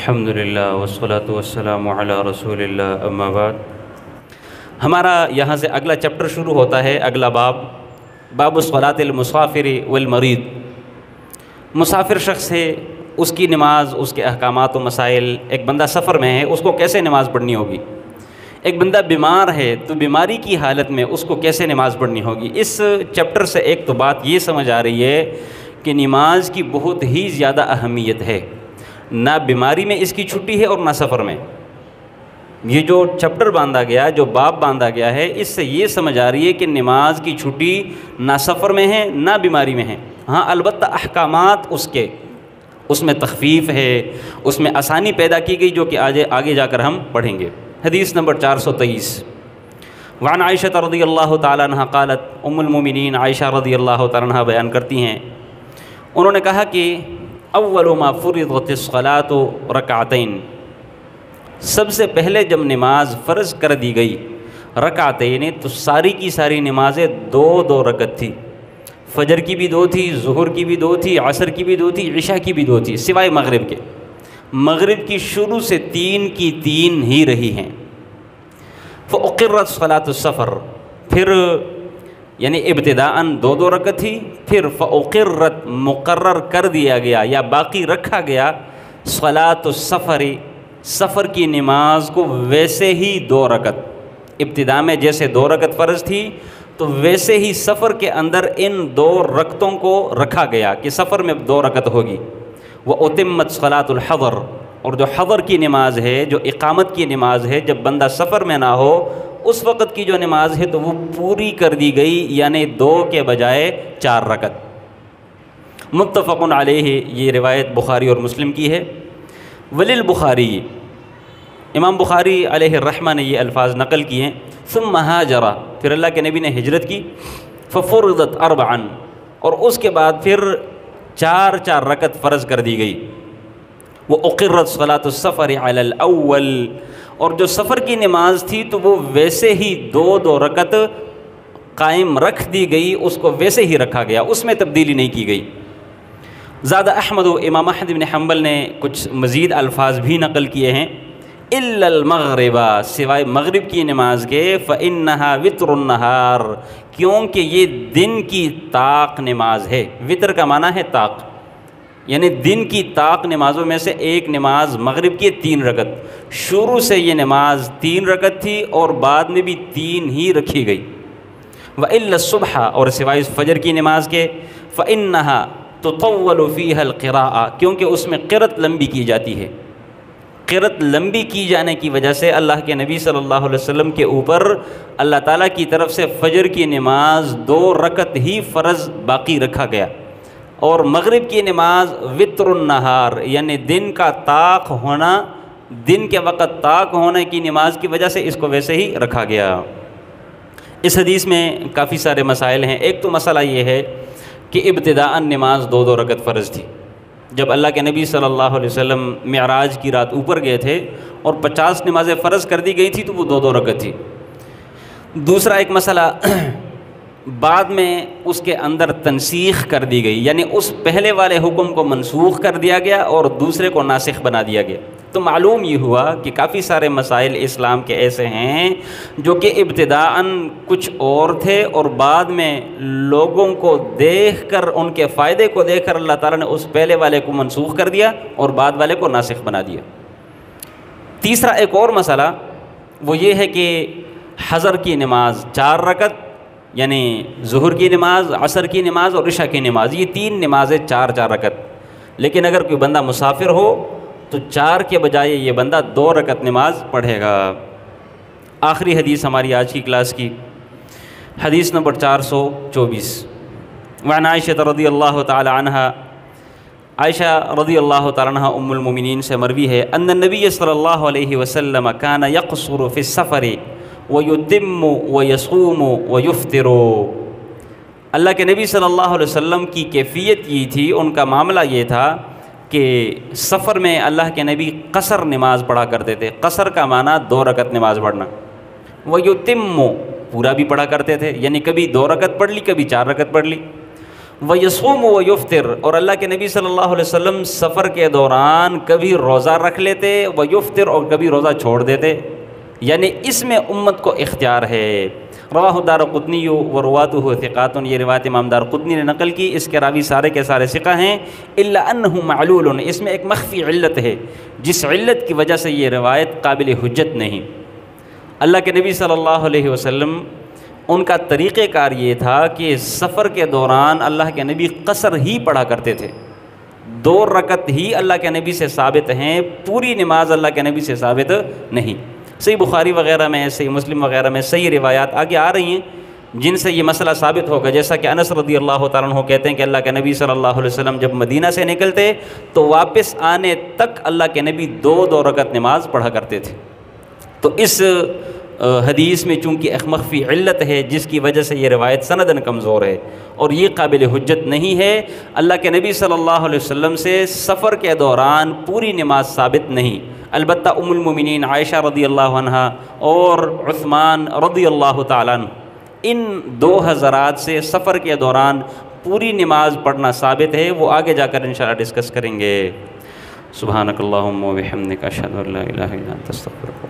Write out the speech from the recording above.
الحمدللہ والصلاة والسلام علی رسول اللہ اما بعد۔ ہمارا یہاں سے اگلا چپٹر شروع ہوتا ہے، اگلا باب صلاۃ المسافر والمرید۔ مسافر شخص ہے، اس کی نماز، اس کے احکامات و مسائل، ایک بندہ سفر میں ہے اس کو کیسے نماز پڑھنی ہوگی، ایک بندہ بیمار ہے تو بیماری کی حالت میں اس کو کیسے نماز پڑھنی ہوگی۔ اس چپٹر سے ایک تو بات یہ سمجھ آ رہی ہے کہ نماز کی بہت ہی زیادہ اہمیت ہے، نہ بیماری میں اس کی چھٹی ہے اور نہ سفر میں۔ یہ جو چپٹر باندھا گیا، جو باب باندھا گیا ہے، اس سے یہ سمجھ آ رہی ہے کہ نماز کی چھٹی نہ سفر میں ہے نہ بیماری میں ہے۔ ہاں البتہ احکامات اس میں تخفیف ہے، اس میں آسانی پیدا کی گئی، جو کہ آگے جا کر ہم پڑھیں گے۔ حدیث نمبر 423، وعن عائشہ رضی اللہ تعالیٰ عنہ قالت، ام المومنین عائشہ رضی اللہ تعالیٰ عنہ بیان کرتی ہیں، انہوں نے کہا کہ اول ما فرضت الصلاۃ رکعتین، سب سے پہلے جب نماز فرض کر دی گئی رکعتین، تو ساری کی ساری نمازیں دو رکعت تھی۔ فجر کی بھی 2 تھی، ظہر کی بھی 2 تھی، عصر کی بھی 2 تھی، عشاء کی بھی 2 تھی، سوائے مغرب کے۔ مغرب کی شروع سے 3 کی 3 ہی رہی ہیں۔ فاقرت صلاۃ السفر، پھر یعنی ابتداءً 2 رکعت تھی، پھر فاقرت مقرر کر دیا گیا یا باقی رکھا گیا صلاۃ السفر، سفر کی نماز کو ویسے ہی 2 رکعت، ابتداء میں جیسے 2 رکعت فرض تھی تو ویسے ہی سفر کے اندر ان 2 رکعتوں کو رکھا گیا کہ سفر میں 2 رکعت ہوگی۔ واتمت صلاۃ الحضر، اور جو حضر کی نماز ہے، جو اقامت کی نماز ہے، جب بندہ سفر میں نہ ہو اس وقت کی جو نماز ہے تو وہ پوری کر دی گئی، یعنی 2 کے بجائے 4 رکعت۔ متفق علیہ، یہ روایت بخاری اور مسلم کی ہے۔ وللبخاری، امام بخاری علیہ الرحمہ نے یہ الفاظ نقل کیے، ثم ہاجر، پھر اللہ کے نبی نے ہجرت کی، ففرضت 4، اور اس کے بعد پھر 4 رکعت فرض کر دی گئی۔ وأقرت صلاۃ السفر علی الاول، اور جو سفر کی نماز تھی تو وہ ویسے ہی 2 رکعت قائم رکھ دی گئی، اس کو ویسے ہی رکھا گیا، اس میں تبدیلی نہیں کی گئی۔ زاد احمد، امام احمد بن حنبل نے کچھ مزید الفاظ بھی نقل کیے ہیں، الا المغرب، سوائے مغرب کی نماز کے، فانها وتر النہار، کیونکہ یہ دن کی طاق نماز ہے۔ وتر کا معنی ہے طاق، یعنی دن کی طاق نمازوں میں سے ایک نماز مغرب کی 3 رکعت، شروع سے یہ نماز 3 رکعت تھی اور بعد میں بھی 3 ہی رکھی گئی۔ وإلا الصبح، اور سوائے فجر کی نماز کے، فإنها تطول فيها القراءة، کیونکہ اس میں قرأت لمبی کی جاتی ہے۔ قرأت لمبی کی جانے کی وجہ سے اللہ کے نبی صلی اللہ علیہ وسلم کے اوپر اللہ تعالیٰ کی طرف سے فجر کی نماز 2 رکعت ہی فرض باقی رکھا گیا، اور مغرب کی نماز وتر النہار، یعنی دن کا طاق ہونا، دن کے وقت طاق ہونے کی نماز کی وجہ سے اس کو ویسے ہی رکھا گیا۔ اس حدیث میں کافی سارے مسائل ہیں۔ ایک تو مسئلہ یہ ہے کہ ابتداءً نماز 2 رکعت فرض تھی۔ جب اللہ کے نبی صلی اللہ علیہ وسلم معراج کی رات اوپر گئے تھے اور 50 نمازیں فرض کر دی گئی تھی تو وہ 2 رکعت تھی۔ دوسرا ایک مسئلہ، بعد میں اس کے اندر تنسیخ کر دی گئی، یعنی اس پہلے والے حکم کو منسوخ کر دیا گیا اور دوسرے کو ناسخ بنا دیا گیا۔ تو معلوم یہ ہوا کہ کافی سارے مسائل اسلام کے ایسے ہیں جو کہ ابتداءً کچھ اور تھے اور بعد میں لوگوں کو دیکھ کر، ان کے فائدے کو دیکھ کر اللہ تعالیٰ نے اس پہلے والے کو منسوخ کر دیا اور بعد والے کو ناسخ بنا دیا۔ تیسرا ایک اور مسئلہ وہ یہ ہے کہ حضر کی نماز 4 رکعت، یعنی ظہر کی نماز، عصر کی نماز اور عشاء کی نماز، یہ 3 نمازیں 4 رکعت، لیکن اگر کوئی بندہ مسافر ہو تو 4 کے بجائے یہ بندہ 2 رکعت نماز پڑھے گا۔ آخری حدیث ہماری آج کی کلاس کی، حدیث نمبر 424، وعن عائشہ رضی اللہ تعالی عنہ، عائشہ رضی اللہ تعالی عنہ ام المومنین سے مروی ہے، ان النبی صلی اللہ علیہ وسلم کان یقصر فی السفر وَيُتِمُّ وَيَصُومُ وَيُفْطِرُ، اللہ کے نبی صلی اللہ علیہ وسلم کی کیفیت یہ تھی، ان کا معاملہ یہ تھا کہ سفر میں اللہ کے نبی قصر نماز پڑھا کرتے تھے۔ قصر کا معنی 2 رکعت نماز پڑھنا، وَيُتِمُّ، پورا بھی پڑھا کرتے تھے، یعنی کبھی 2 رکعت پڑھ لی، کبھی 4 رکعت پڑھ لی، وَيَصُومُ وَيُفْطِرُ، اور اللہ کے نبی صلی اللہ علیہ وسلم سفر کے دوران کبھی روزہ رکھ لیتے، وَيُفْطِرُ، اور کبھی روزہ چھوڑ دیتے، یعنی اس میں امت کو اختیار ہے۔ رواہ دارقطنی ورواۃہ ثقات، یہ روایت امام دارقطنی نے نقل کی، اس کے راوی سارے کے سارے ثقہ ہیں، الا انہ معلول، اس میں ایک مخفی علت ہے جس علت کی وجہ سے یہ روایت قابل حجت نہیں۔ اللہ کے نبی صلی اللہ علیہ وسلم ان کا طریقہ کار یہ تھا کہ سفر کے دوران اللہ کے نبی قصر ہی پڑھا کرتے تھے، 2 رکعت ہی اللہ کے نبی سے ثابت ہیں، پوری نماز اللہ کے نبی سے ثابت نہیں۔ صحیح بخاری وغیرہ میں، صحیح مسلم وغیرہ میں صحیح روایات آگے آ رہی ہیں جن سے یہ مسئلہ ثابت ہوگا، جیسا کہ انس رضی اللہ تعالیٰ عنہ کہتے ہیں کہ اللہ کے نبی صلی اللہ علیہ وسلم جب مدینہ سے نکلتے تو واپس آنے تک اللہ کے نبی 2 رکعت نماز پڑھا کرتے تھے۔ تو اس حدیث میں چونکہ ایک مخفی علت ہے جس کی وجہ سے یہ روایت سندن کمزور ہے اور یہ قابل حجت نہیں ہے۔ اللہ کے نبی صلی اللہ علیہ وسلم سے سفر کے دوران پوری نماز ثابت نہیں، البتہ ام المومنین عائشہ رضی اللہ عنہا اور عثمان رضی اللہ تعالیٰ عنہ، ان 2 حضرات سے سفر کے دوران پوری نماز پڑھنا ثابت ہے، وہ آگے جا کر انشاءاللہ ڈسکس کریں گے۔ سبحانک اللہم و بحمدک، اشہد ان لا الہ الا انت، استغفرک۔